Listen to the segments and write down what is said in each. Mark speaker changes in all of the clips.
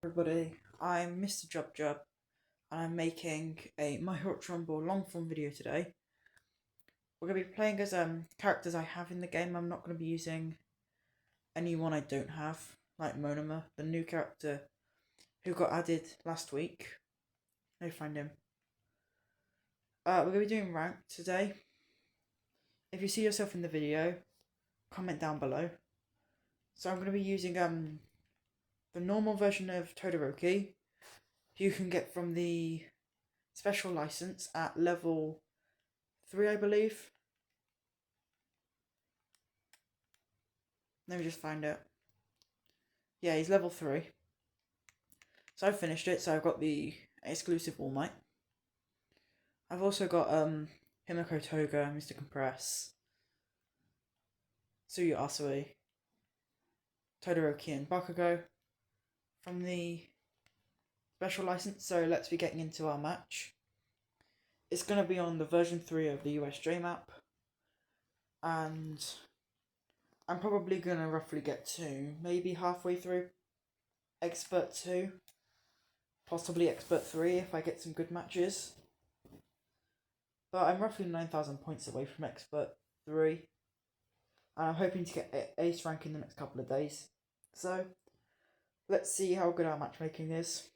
Speaker 1: Everybody, I'm Mr. Jub Jub and I'm making a mhur long form video today. We're going to be playing as characters I have in the game. I'm not going to be using anyone I don't have, like Monoma, the new character who got added last week. Let me find him. We're going to be doing ranked today. If you see yourself in the video, comment down below. So I'm going to be using the normal version of Todoroki. You can get from the special license at level 3, I believe. Let me just find it. Yeah, he's level 3. So I've finished it, so I've got the exclusive All Might. I've also got Himiko Toga, Mr. Compress, Tsuyu Asui, Todoroki and Bakugo from the special license, so let's be getting into our match. It's going to be on the version 3 of the USJ map, and I'm probably going to roughly get to maybe halfway through Expert 2, possibly Expert 3 if I get some good matches. But I'm roughly 9,000 points away from Expert 3, and I'm hoping to get Ace rank in the next couple of days. So, let's see how good our matchmaking is.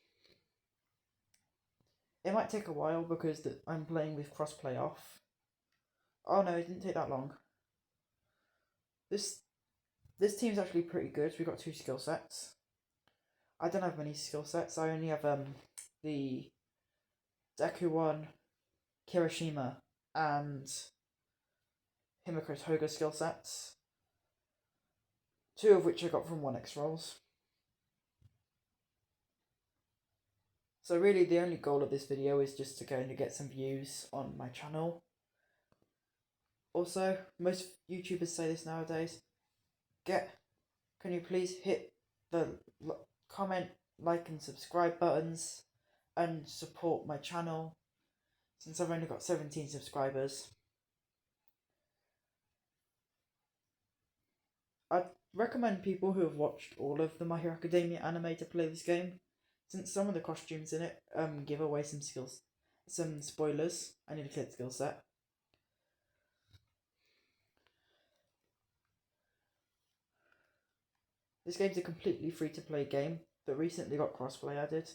Speaker 1: It might take a while because I'm playing with crossplay off. Oh no, it didn't take that long. This team's actually pretty good. We've got 2 skill sets. I don't have many skill sets. I only have the Deku one, Kirishima, and Himiko Toga skill sets. 2 of which I got from 1x rolls. So really the only goal of this video is just to get some views on my channel. Also, most YouTubers say this nowadays. Can you please hit the comment, like and subscribe buttons and support my channel, since I've only got 17 subscribers. I'd recommend people who have watched all of the My Hero Academia anime to play this game, since some of the costumes in it give away some spoilers. I need a clear skill set. This game's a completely free-to-play game that recently got crossplay added,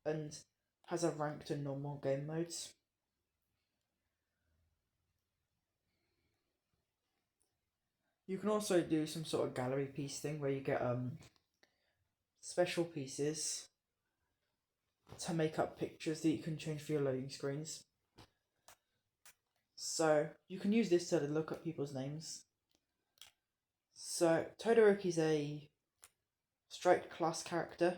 Speaker 1: and has a ranked and normal game modes. You can also do some sort of gallery piece thing where you get special pieces to make up pictures that you can change for your loading screens. So you can use this to look up people's names. So Todoroki's a striped class character.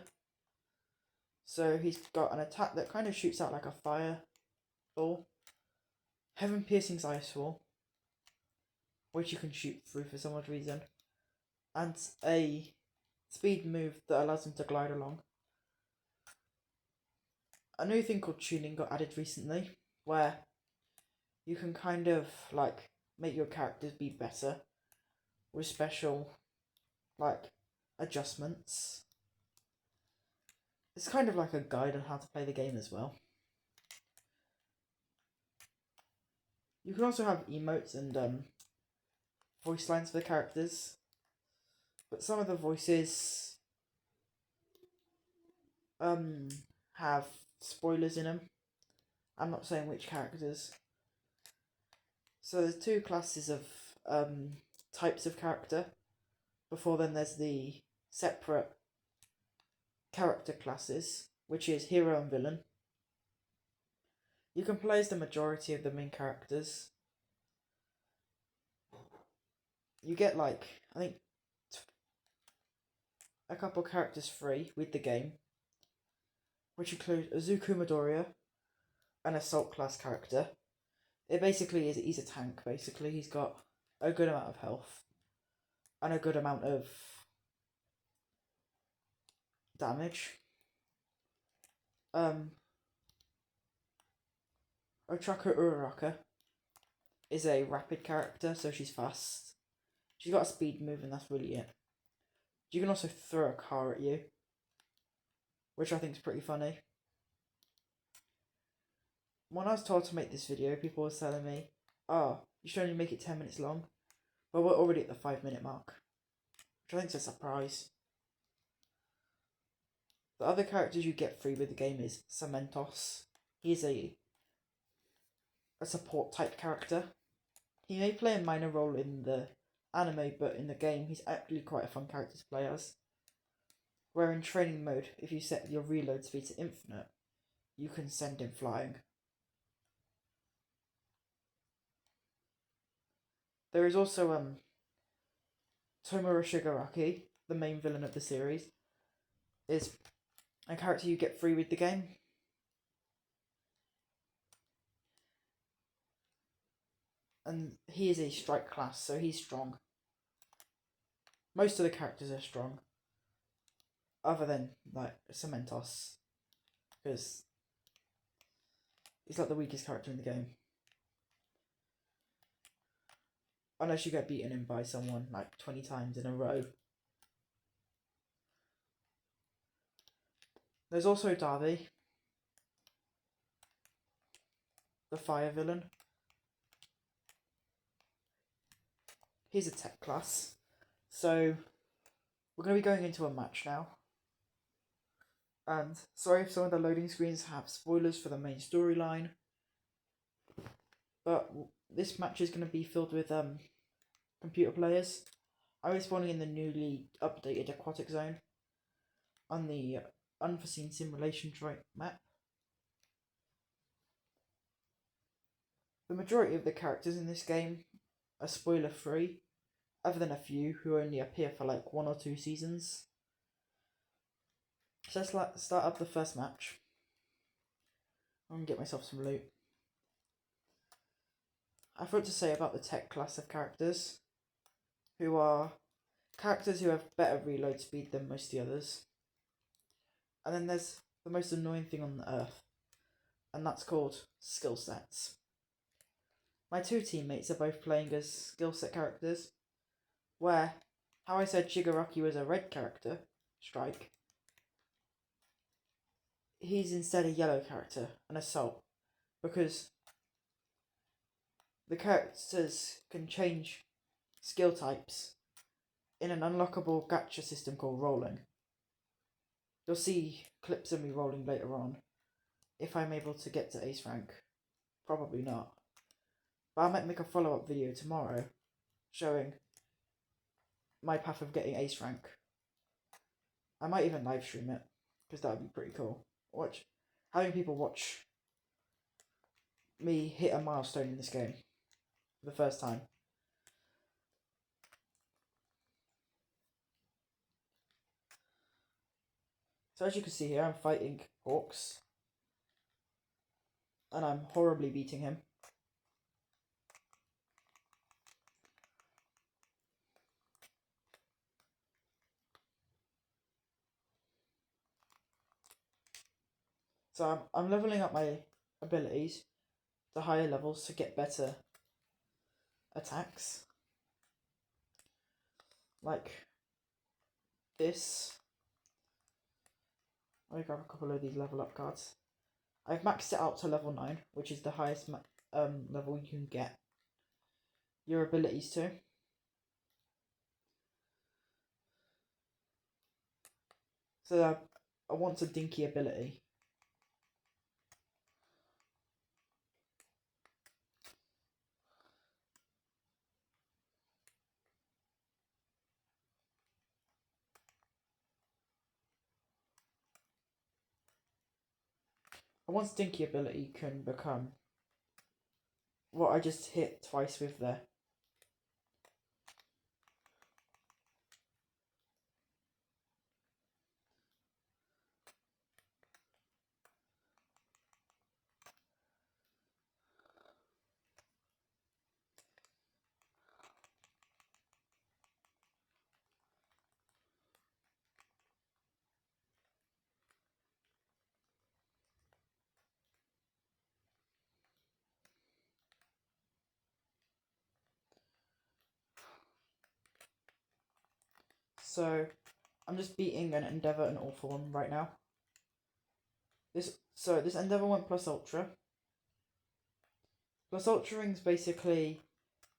Speaker 1: So he's got an attack that kind of shoots out like a fireball. Heaven Piercing's Ice Wall, which you can shoot through for some odd reason. And a speed move that allows him to glide along. A new thing called tuning got added recently, where you can kind of like make your characters be better with special like adjustments. It's kind of like a guide on how to play the game as well. You can also have emotes and voice lines for the characters, but some of the voices have spoilers in them. I'm not saying which characters. So there's 2 classes of types of character. Before then there's the separate character classes, which is hero and villain. You can play as the majority of the main characters. You get like, I think, a couple characters free with the game, which include Izuku Midoriya, an assault class character. It basically is, he's a tank basically. He's got a good amount of health and a good amount of damage. Otraka Uraraka is a rapid character, so she's fast. She's got a speed move and that's really it. You can also throw a car at you, which I think is pretty funny. When I was told to make this video, people were telling me, oh, you should only make it 10 minutes long. But we're already at the 5-minute mark, which I think is a surprise. The other characters you get free with the game is Cementos. He's a support type character. He may play a minor role in the anime, but in the game he's actually quite a fun character to play as. Where in training mode, if you set your reload speed to infinite, you can send him flying. There is also Tomura Shigaraki, the main villain of the series, is a character you get free with the game. And he is a strike class, so he's strong. Most of the characters are strong, other than like Cementos, because he's like the weakest character in the game. Unless you get beaten in by someone like 20 times in a row. There's also Darby, the fire villain. He's a tech class. So we're going to be going into a match now. And sorry if some of the loading screens have spoilers for the main storyline. But this match is going to be filled with computer players. I'm respawning in the newly updated aquatic zone on the unforeseen simulation map. The majority of the characters in this game are spoiler free, other than a few who only appear for like 1 or 2 seasons. So let's start up the first match. I'm gonna get myself some loot. I forgot to say about the tech class of characters, who are characters who have better reload speed than most of the others. And then there's the most annoying thing on the earth, and that's called skill sets. My 2 teammates are both playing as skill set characters, where, how I said Shigaraki was a red character, Strike, he's instead a yellow character, an Assault, because the characters can change skill types in an unlockable gacha system called rolling. You'll see clips of me rolling later on, if I'm able to get to ace rank. Probably not. But I might make a follow-up video tomorrow, showing my path of getting ace rank. I might even live stream it, because that would be pretty cool. Having people watch me hit a milestone in this game for the first time. So as you can see here, I'm fighting Hawks, and I'm horribly beating him. So I'm leveling up my abilities to higher levels to get better attacks. Like this. Let me grab a couple of these level up cards. I've maxed it out to level 9, which is the highest level you can get your abilities to. So I want a dinky ability. And once dinky ability can become what I just hit twice with there. So I'm just beating an Endeavour and All for One right now. This Endeavour went plus Ultra. Plus Ultra Ring's basically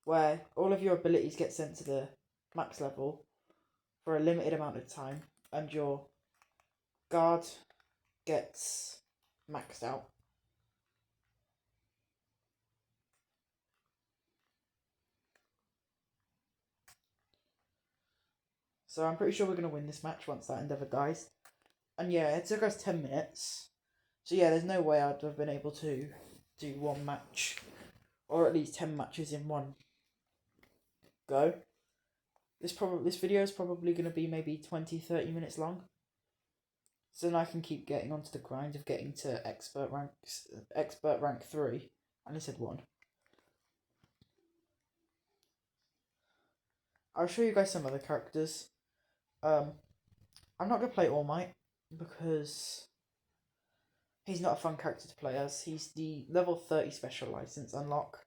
Speaker 1: where all of your abilities get sent to the max level for a limited amount of time, and your guard gets maxed out. So I'm pretty sure we're going to win this match once that Endeavour dies. And yeah, it took us 10 minutes. So yeah, there's no way I'd have been able to do one match, or at least 10 matches in one go. This video is probably going to be maybe 20-30 minutes long. So then I can keep getting onto the grind of getting to expert rank 3. And I said 1. I'll show you guys some other characters. I'm not going to play All Might because he's not a fun character to play as. He's the level 30 special license unlock.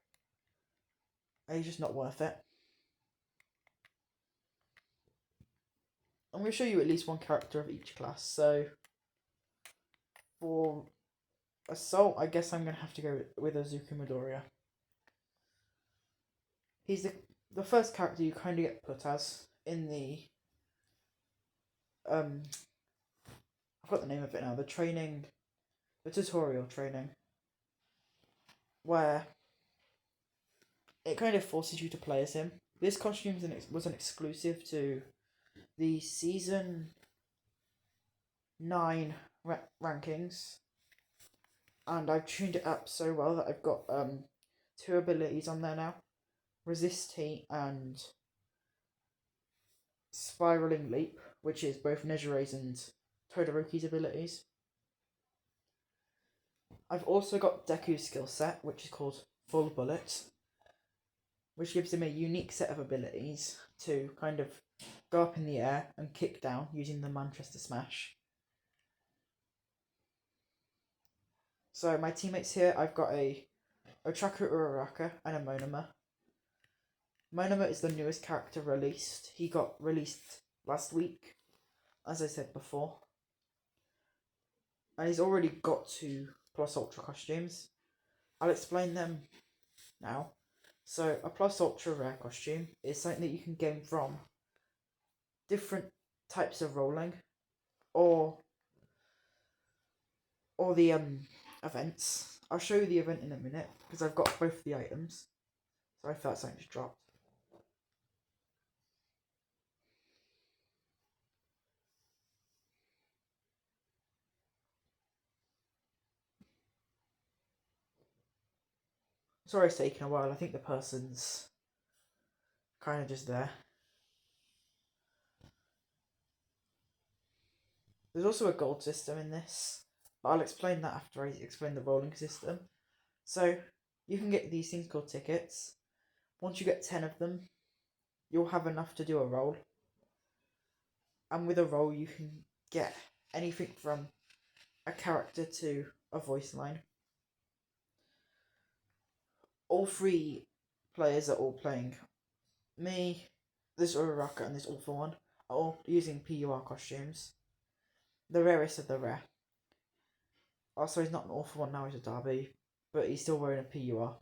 Speaker 1: And he's just not worth it. I'm going to show you at least one character of each class. So for Assault, I guess I'm going to have to go with Azuka Midoriya. He's the first character you kind of get put as in the I've got the name of it now. The tutorial training, where it kind of forces you to play as him. This costume was an exclusive to the season 9 rankings, and I've tuned it up so well that I've got 2 abilities on there now: Resist Heat and Spiraling Leap, which is both Nejire's and Todoroki's abilities. I've also got Deku's skill set, which is called Full Bullet, which gives him a unique set of abilities to kind of go up in the air and kick down using the Manchester Smash. So my teammates here, I've got a Ochaku Uraraka and a Monoma. Monoma is the newest character released. He got released last week, as I said before. And he's already got 2 Plus Ultra costumes. I'll explain them now. So a Plus Ultra rare costume is something that you can gain from different types of rolling, or the events. I'll show you the event in a minute because I've got both the items. So I thought something just dropped. Sorry it's taking a while. I think the person's kind of just there. There's also a gold system in this, but I'll explain that after I explain the rolling system. So you can get these things called tickets. Once you get 10 of them, you'll have enough to do a roll. And with a roll, you can get anything from a character to a voice line. All 3 players are all playing. Me, this Uraraka, and this All for One are all using PUR costumes. The rarest of the rare. Also, he's not an All for One now, he's a Derby, but he's still wearing a PUR.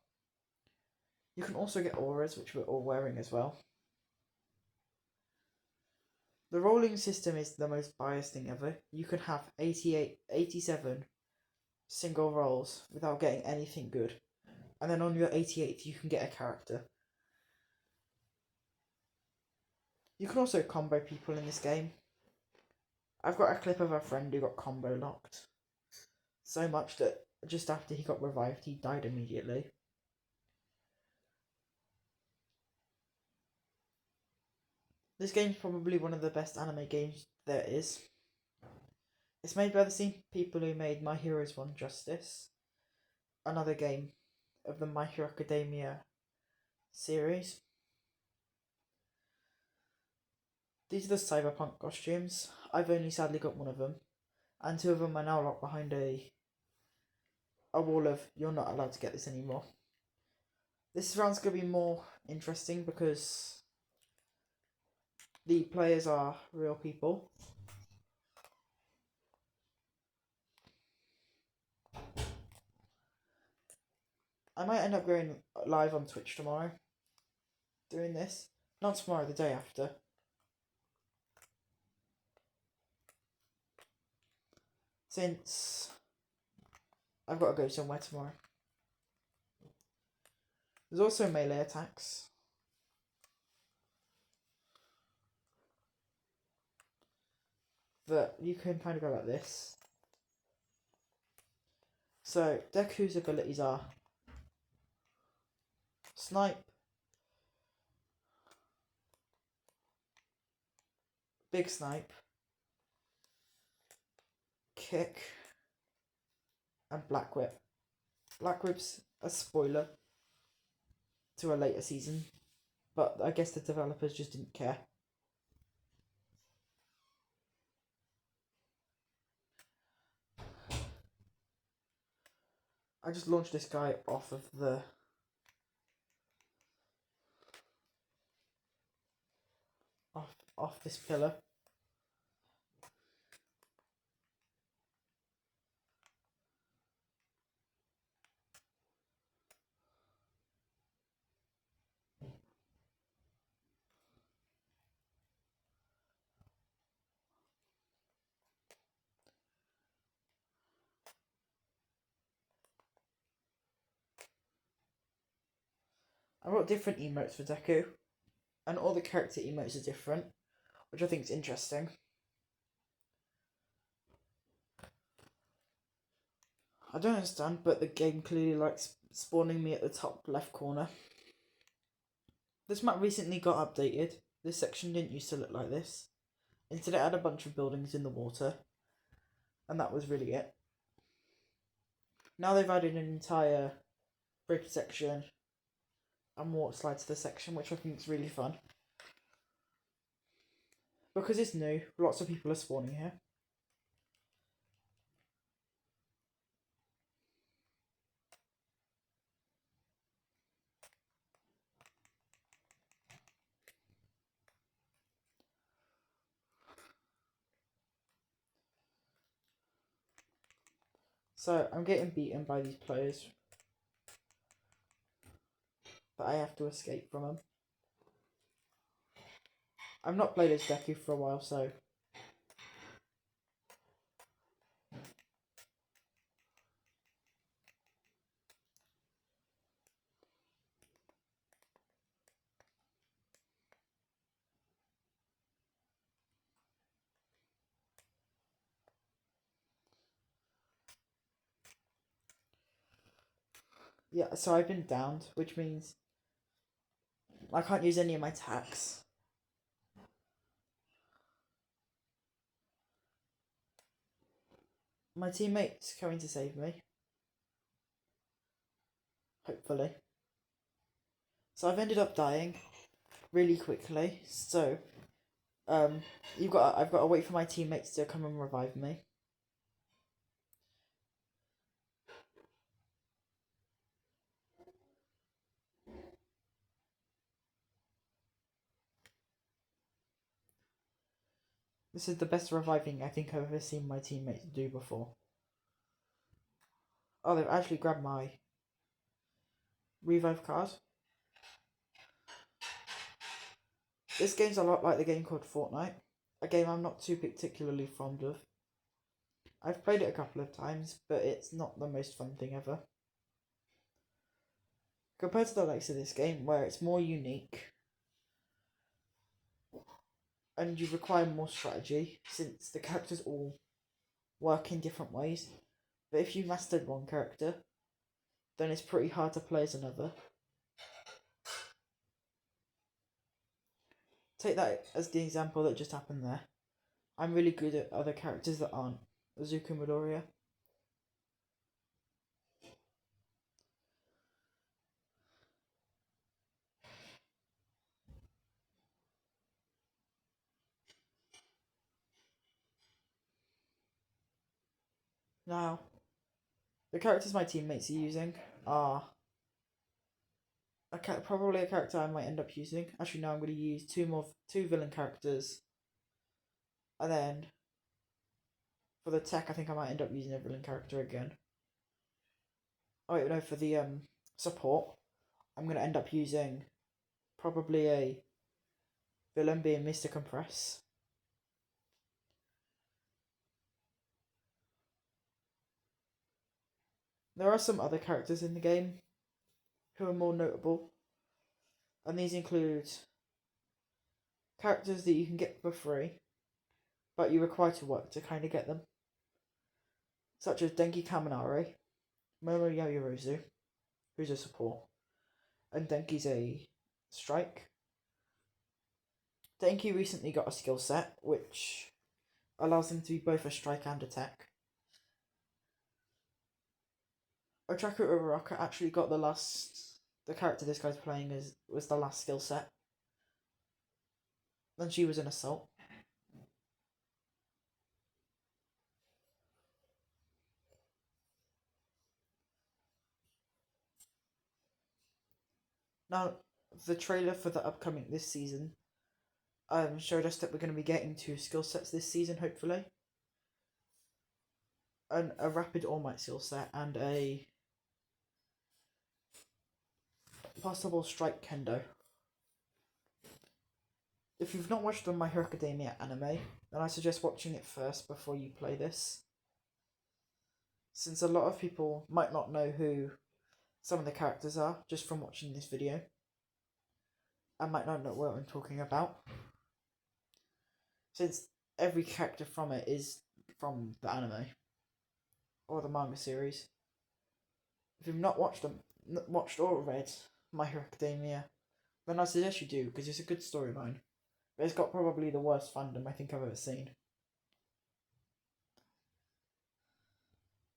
Speaker 1: You can also get auras, which we're all wearing as well. The rolling system is the most biased thing ever. You can have 87 single rolls without getting anything good. And then on your 88th, you can get a character. You can also combo people in this game. I've got a clip of a friend who got combo locked. So much that just after he got revived, he died immediately. This game's probably one of the best anime games there is. It's made by the same people who made My Hero's One Justice, another game of the My Hero Academia series. These are the cyberpunk costumes. I've only sadly got one of them, and 2 of them are now locked behind a wall of "you're not allowed to get this anymore." This round's going to be more interesting because The players are real people. I might end up going live on Twitch tomorrow, doing this. Not tomorrow, the day after. Since I've got to go somewhere tomorrow. There's also melee attacks. That you can kind of go like this. So, Deku's abilities are Snipe, Big Snipe, Kick, and Black Whip. Black Whip's a spoiler to a later season, but I guess the developers just didn't care. I just launched this guy off of the off this pillar. I've got different emotes for Deku, and all the character emotes are different, which I think is interesting. I don't understand, but the game clearly likes spawning me at the top left corner. This map recently got updated. This section didn't used to look like this. Instead it had a bunch of buildings in the water, and that was really it. Now they've added an entire bridge section and water slide to the section, which I think is really fun. Because it's new, lots of people are spawning here. So I'm getting beaten by these players, but I have to escape from them. I've not played as Deku for a while, so yeah, so I've been downed, which means I can't use any of my attacks. My teammate's coming to save me. Hopefully. So I've ended up dying really quickly, so I've got to wait for my teammates to come and revive me. This is the best reviving I think I've ever seen my teammates do before. Oh, they've actually grabbed my revive card. This game's a lot like the game called Fortnite, a game I'm not too particularly fond of. I've played it a couple of times, but it's not the most fun thing ever. Compared to the likes of this game, where it's more unique, and you require more strategy, since the characters all work in different ways. But if you mastered one character, then it's pretty hard to play as another. Take that as the example that just happened there. I'm really good at other characters that aren't Azuka Midoriya. Now, the characters my teammates are using are probably a character I might end up using. Actually, no, I'm going to use two villain characters, and then for the tech, I think I might end up using a villain character again. Oh wait, no, for the support, I'm going to end up using probably a villain being Mr. Compress. There are some other characters in the game who are more notable, and these include characters that you can get for free, but you require to work to kind of get them, such as Denki Kaminari, Momo Yaoyorozu, who's a support, and Denki's a strike. Denki recently got a skill set which allows him to be both a strike and attack. Otaku Uraraka actually got the character this guy's playing was the last skill set. Then she was an assault. Now, the trailer for the upcoming this season showed us that we're going to be getting 2 skill sets this season, hopefully. A rapid All Might skill set and a possible strike kendo. If you've not watched the My Hero Academia anime, then I suggest watching it first before you play this, since a lot of people might not know who some of the characters are just from watching this video, and might not know what I'm talking about, since every character from it is from the anime or the manga series. If you've not watched or read My Hero Academia, then I suggest you do, because it's a good storyline. But it's got probably the worst fandom I think I've ever seen.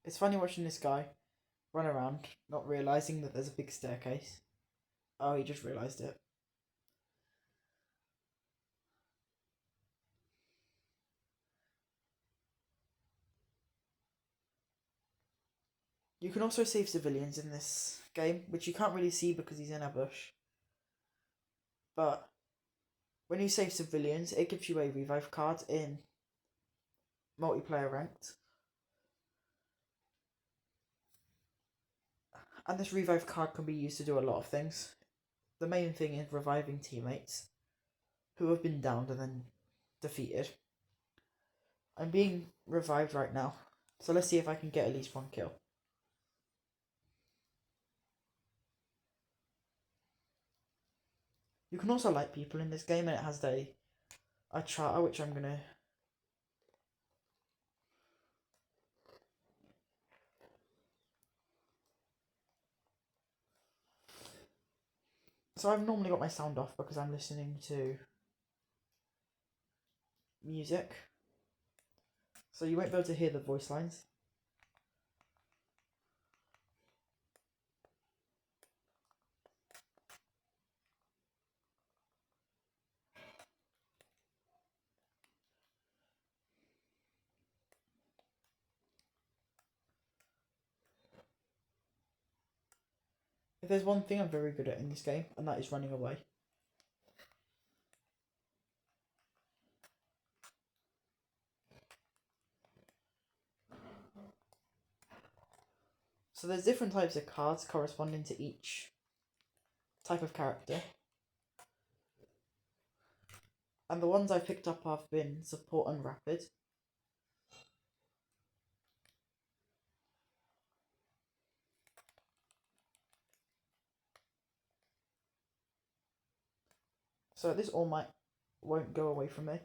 Speaker 1: It's funny watching this guy run around, not realising that there's a big staircase. Oh, he just realised it. You can also save civilians in this game, which you can't really see because he's in a bush. But when you save civilians, it gives you a revive card in multiplayer ranked. And this revive card can be used to do a lot of things. The main thing is reviving teammates who have been downed and then defeated. I'm being revived right now, so let's see if I can get at least 1 kill. You can also light people in this game, and it has a charter which I'm gonna... So I've normally got my sound off because I'm listening to music, so you won't be able to hear the voice lines. If there's one thing I'm very good at in this game, and that is running away. So there's different types of cards corresponding to each type of character. And the ones I picked up have been support and rapid. So this All Might won't go away from me.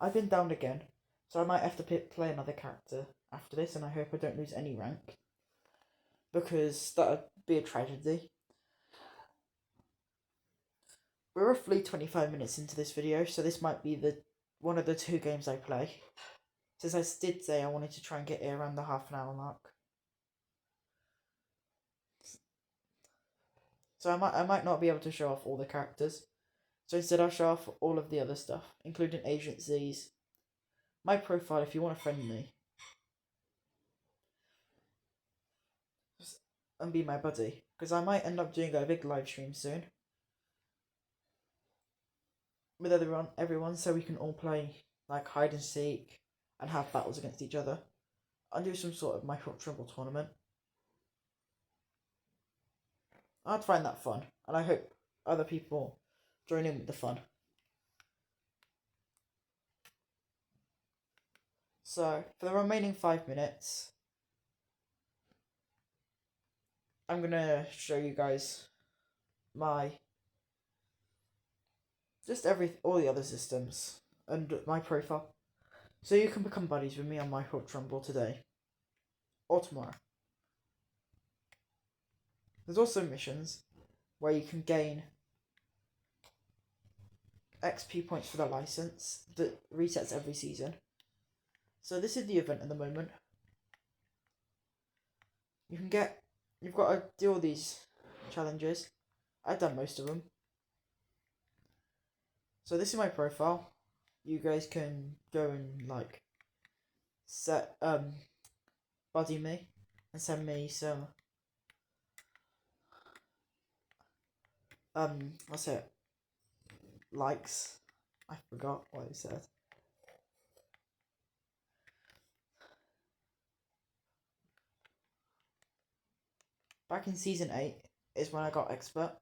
Speaker 1: I've been downed again, so I might have to play another character after this, and I hope I don't lose any rank, because that would be a tragedy. We're roughly 25 minutes into this video, so this might be one of the 2 games I play, since I did say I wanted to try and get it around the half-an-hour mark. So I might not be able to show off all the characters, so instead I'll show off all of the other stuff, including agencies, my profile if you want to friend me, and be my buddy, because I might end up doing a big live stream soon with everyone, so we can all play like hide and seek and have battles against each other and do some sort of My Hut Rumble tournament. I'd find that fun, and I hope other people join in with the fun. So, for the remaining 5 minutes, I'm gonna show you guys my all the other systems and my profile, so you can become buddies with me on My Hut Rumble today or tomorrow. There's also missions where you can gain XP points for the license that resets every season. So this is the event at the moment. You've got to do all these challenges. I've done most of them. So this is my profile. You guys can go and like set buddy me and send me some what's it? Likes. I forgot what it said. Back in season 8 is when I got expert,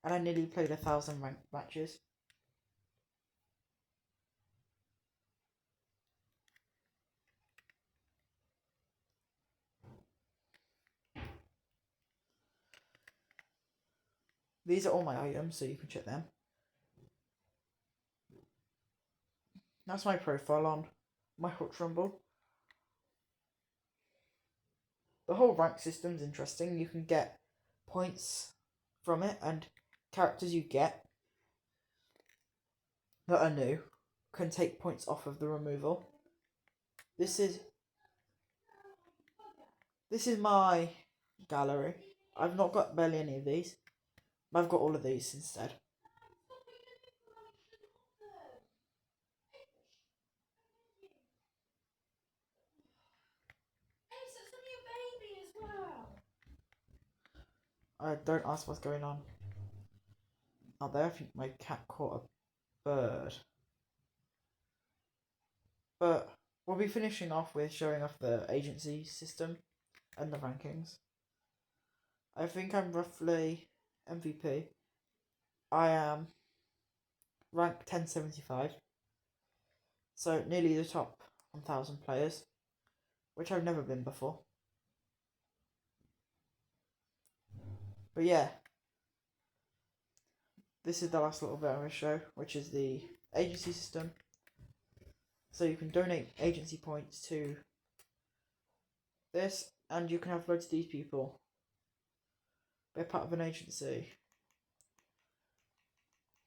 Speaker 1: and I nearly played 1,000 ranked matches. These are all my items, so you can check them. That's my profile on My Hut Rumble. The whole rank system's interesting. You can get points from it, and characters you get that are new can take points off of the removal. This is my gallery. I've not got barely any of these, but I've got all of these instead. Don't ask what's going on out there. I think my cat caught a bird. But we'll be finishing off with showing off the agency system and the rankings. I think I'm roughly MVP. I am rank 1075, so nearly the top 1,000 players, which I've never been before. But yeah, this is the last little bit I'm going to show, which is the agency system. So you can donate agency points to this, and you can have loads of these people. They're part of an agency.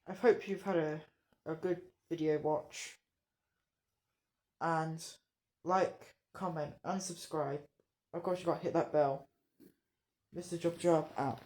Speaker 1: I hope you've had a good video watch, and like, comment and subscribe. Of course, you got to hit that bell. Mr. Job out.